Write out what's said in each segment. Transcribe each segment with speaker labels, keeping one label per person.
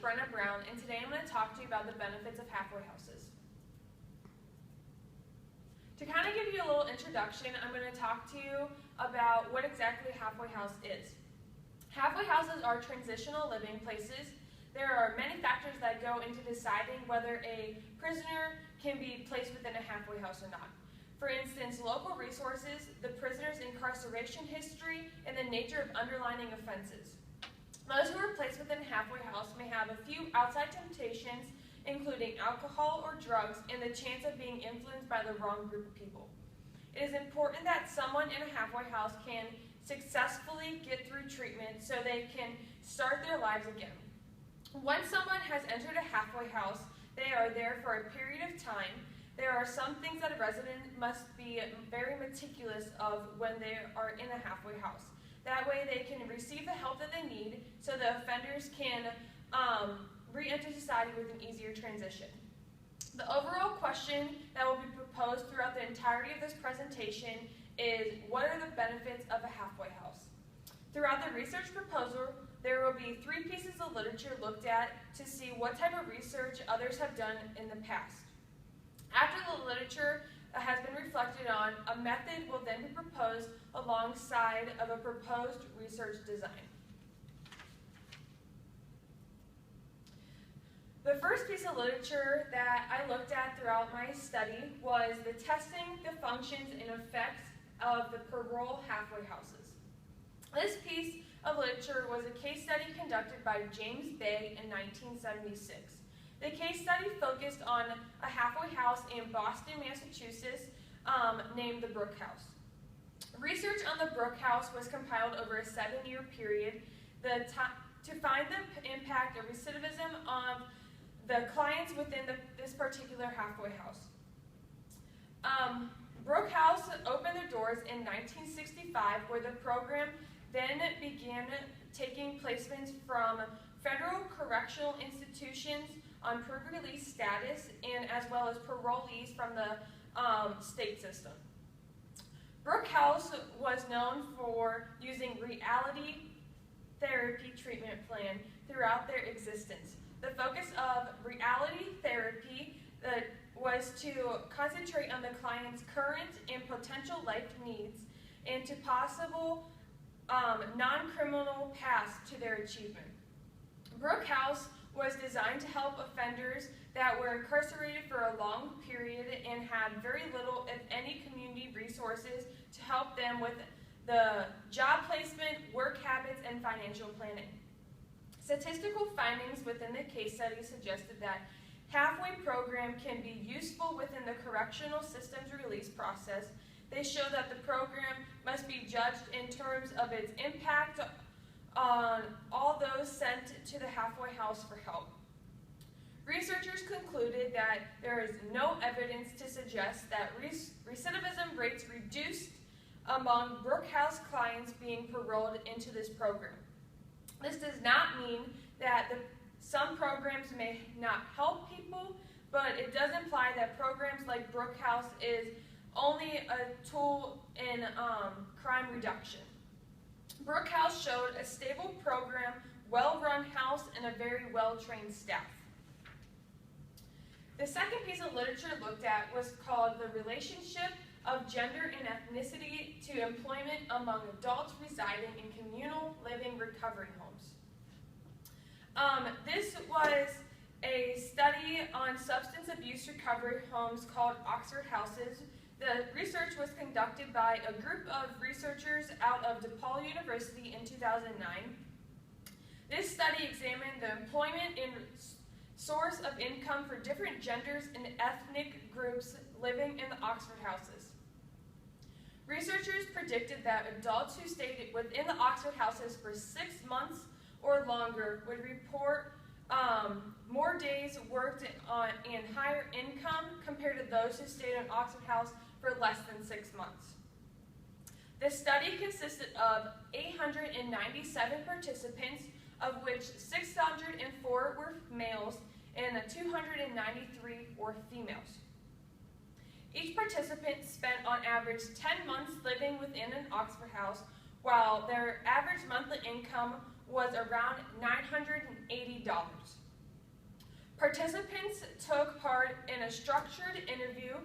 Speaker 1: Brenna Brown, and today I'm going to talk to you about the benefits of halfway houses. To kind of give you a little introduction, I'm going to talk to you about what exactly a halfway house is. Halfway houses are transitional living places. There are many factors that go into deciding whether a prisoner can be placed within a halfway house or not. For instance, local resources, the prisoner's incarceration history, and the nature of underlying offenses. Those who are placed within a halfway house may have a few outside temptations, including alcohol or drugs, and the chance of being influenced by the wrong group of people. It is important that someone in a halfway house can successfully get through treatment so they can start their lives again. Once someone has entered a halfway house, they are there for a period of time. There are some things that a resident must be very meticulous of when they are in a halfway house. That way they can receive the help that they need so the offenders can re-enter society with an easier transition. The overall question that will be proposed throughout the entirety of this presentation is, what are the benefits of a halfway house? Throughout the research proposal, there will be 3 pieces of literature looked at to see what type of research others have done in the past. After the literature has been reflected on, a method will then be proposed alongside of a proposed research design. The first piece of literature that I looked at throughout my study was the testing, the functions, and effects of the parole halfway houses. This piece of literature was a case study conducted by James Bay in 1976. The case study focused on a halfway house in Boston, Massachusetts, named the Brook House. Research on the Brook House was compiled over a 7-year period to find the impact of recidivism on the clients within this particular halfway house. Brook House opened their doors in 1965, where the program then began taking placements from federal correctional institutions on pre-release status, and as well as parolees from the state system. Brook House was known for using reality therapy treatment plan throughout their existence. The focus of reality therapy was to concentrate on the client's current and potential life needs and to possible non-criminal paths to their achievement. Brook House was designed to help offenders that were incarcerated for a long period and had very little, if any, community resources to help them with the job placement, work habits, and financial planning. Statistical findings within the case study suggested that halfway program can be useful within the correctional system's release process. They show that the program must be judged in terms of its impact on all those sent to the halfway house for help. Researchers concluded that there is no evidence to suggest that recidivism rates reduced among Brook House clients being paroled into this program. This does not mean that some programs may not help people, but it does imply that programs like Brook House is only a tool in crime reduction. Brook House showed a stable program, well-run house, and a very well-trained staff. The second piece of literature looked at was called the relationship of gender and ethnicity to employment among adults residing in communal living recovery homes. This was a study on substance abuse recovery homes called Oxford Houses. The research was conducted by a group of researchers out of DePaul University in 2009. This study examined the employment and source of income for different genders and ethnic groups living in the Oxford Houses. Researchers predicted that adults who stayed within the Oxford Houses for 6 months or longer would report more days worked and higher income compared to those who stayed in Oxford House for less than 6 months. The study consisted of 897 participants, of which 604 were males and 293 were females. Each participant spent on average 10 months living within an Oxford House, while their average monthly income was around $980. Participants took part in a structured interview.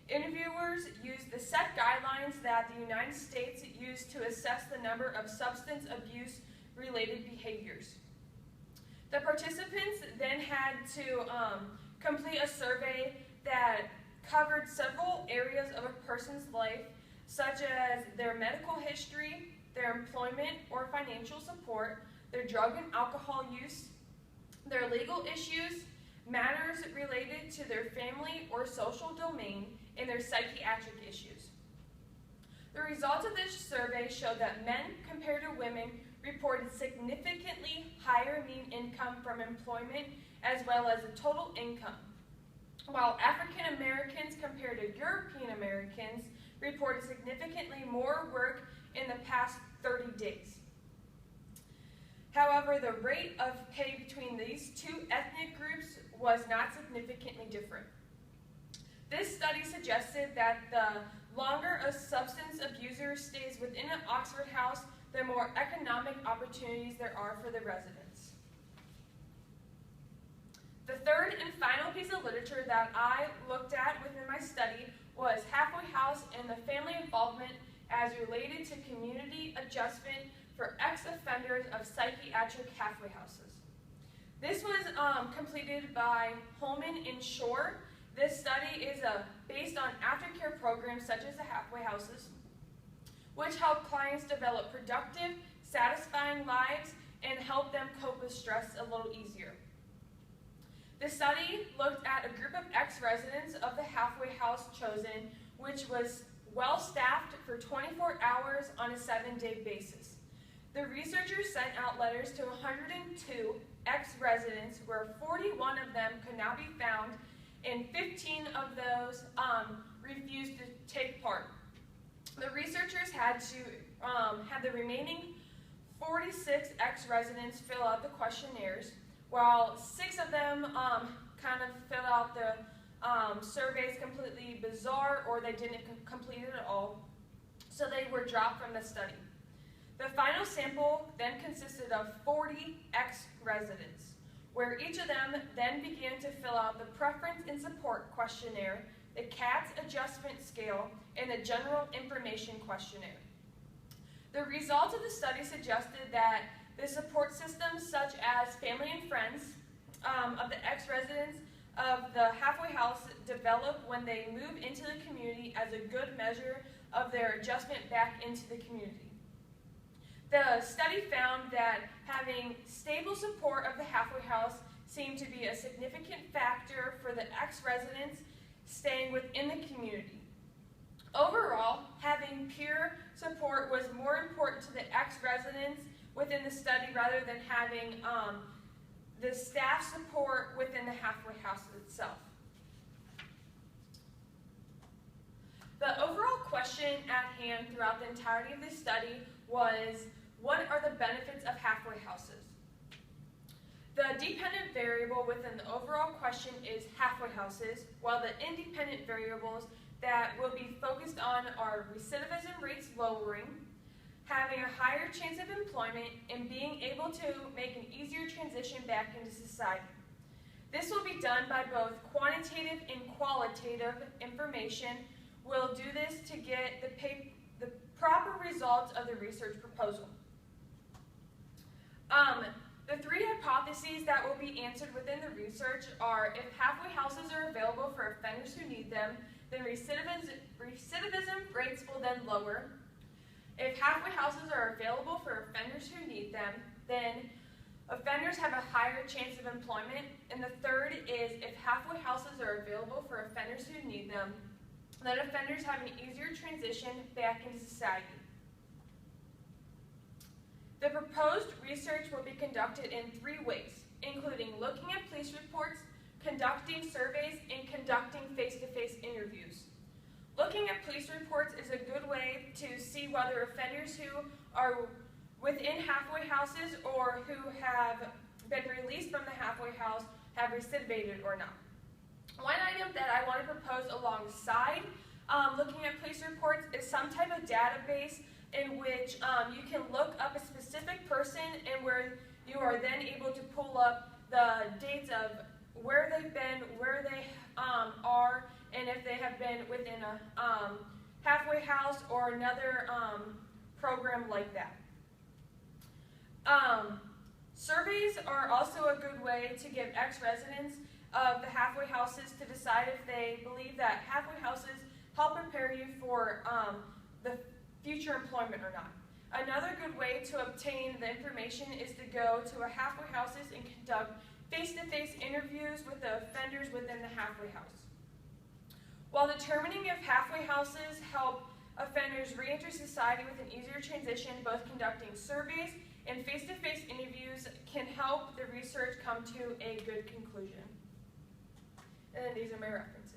Speaker 1: Interviewers used the set guidelines that the United States used to assess the number of substance abuse-related behaviors. The participants then had to complete a survey that covered several areas of a person's life, such as their medical history, their employment or financial support, their drug and alcohol use, their legal issues, matters related to their family or social domain, and their psychiatric issues. The results of this survey showed that men compared to women reported significantly higher mean income from employment as well as the total income, while African Americans compared to European Americans reported significantly more work in the past 30 days. However, the rate of pay between these two ethnic groups was not significantly different. This study suggested that the longer a substance abuser stays within an Oxford house, the more economic opportunities there are for the residents. The third and final piece of literature that I looked at within my study was halfway house and the family involvement as related to community adjustment for ex-offenders of psychiatric halfway houses. This was completed by Holman and Shore. This study is based on aftercare programs such as the halfway houses, which help clients develop productive, satisfying lives and help them cope with stress a little easier. The study looked at a group of ex-residents of the halfway house chosen, which was well-staffed for 24 hours on a 7-day basis. The researchers sent out letters to 102 ex-residents where 41 of them could not be found and 15 of those refused to take part. The researchers had to have the remaining 46 ex-residents fill out the questionnaires, while 6 of them kind of filled out the surveys completely bizarre or they didn't complete it at all, so they were dropped from the study. The final sample then consisted of 40 ex-residents, where each of them then began to fill out the preference and support questionnaire, the CATS adjustment scale, and the general information questionnaire. The results of the study suggested that the support systems such as family and friends of the ex-residents of the halfway house develop when they move into the community as a good measure of their adjustment back into the community. The study found that having stable support of the halfway house seemed to be a significant factor for the ex-residents staying within the community. Overall, having peer support was more important to the ex-residents within the study rather than having the staff support within the halfway house itself. The overall question at hand throughout the entirety of this study was, what are the benefits of halfway houses? The dependent variable within the overall question is halfway houses, while the independent variables that will be focused on are recidivism rates lowering, having a higher chance of employment, and being able to make an easier transition back into society. This will be done by both quantitative and qualitative information. We'll do this to get the proper results of the research proposal. The 3 hypotheses that will be answered within the research are: if halfway houses are available for offenders who need them, then recidivism rates will then lower. If halfway houses are available for offenders who need them, then offenders have a higher chance of employment. And the third is, if halfway houses are available for offenders who need them, then offenders have an easier transition back into society. The proposed research will be conducted in 3 ways, including looking at police reports, conducting surveys, and conducting face-to-face interviews. Looking at police reports is a good way to see whether offenders who are within halfway houses or who have been released from the halfway house have recidivated or not. One item that I want to propose alongside looking at police reports is some type of database in which you can look up a specific person and where you are then able to pull up the dates of where they've been, where they are, and if they have been within a halfway house or another program like that. Surveys are also a good way to give ex-residents of the halfway houses to decide if they believe that halfway houses help prepare you for the future employment or not. Another good way to obtain the information is to go to a halfway houses and conduct face-to-face interviews with the offenders within the halfway house. While determining if halfway houses help offenders re-enter society with an easier transition, both conducting surveys and face-to-face interviews can help the research come to a good conclusion. And then these are my references.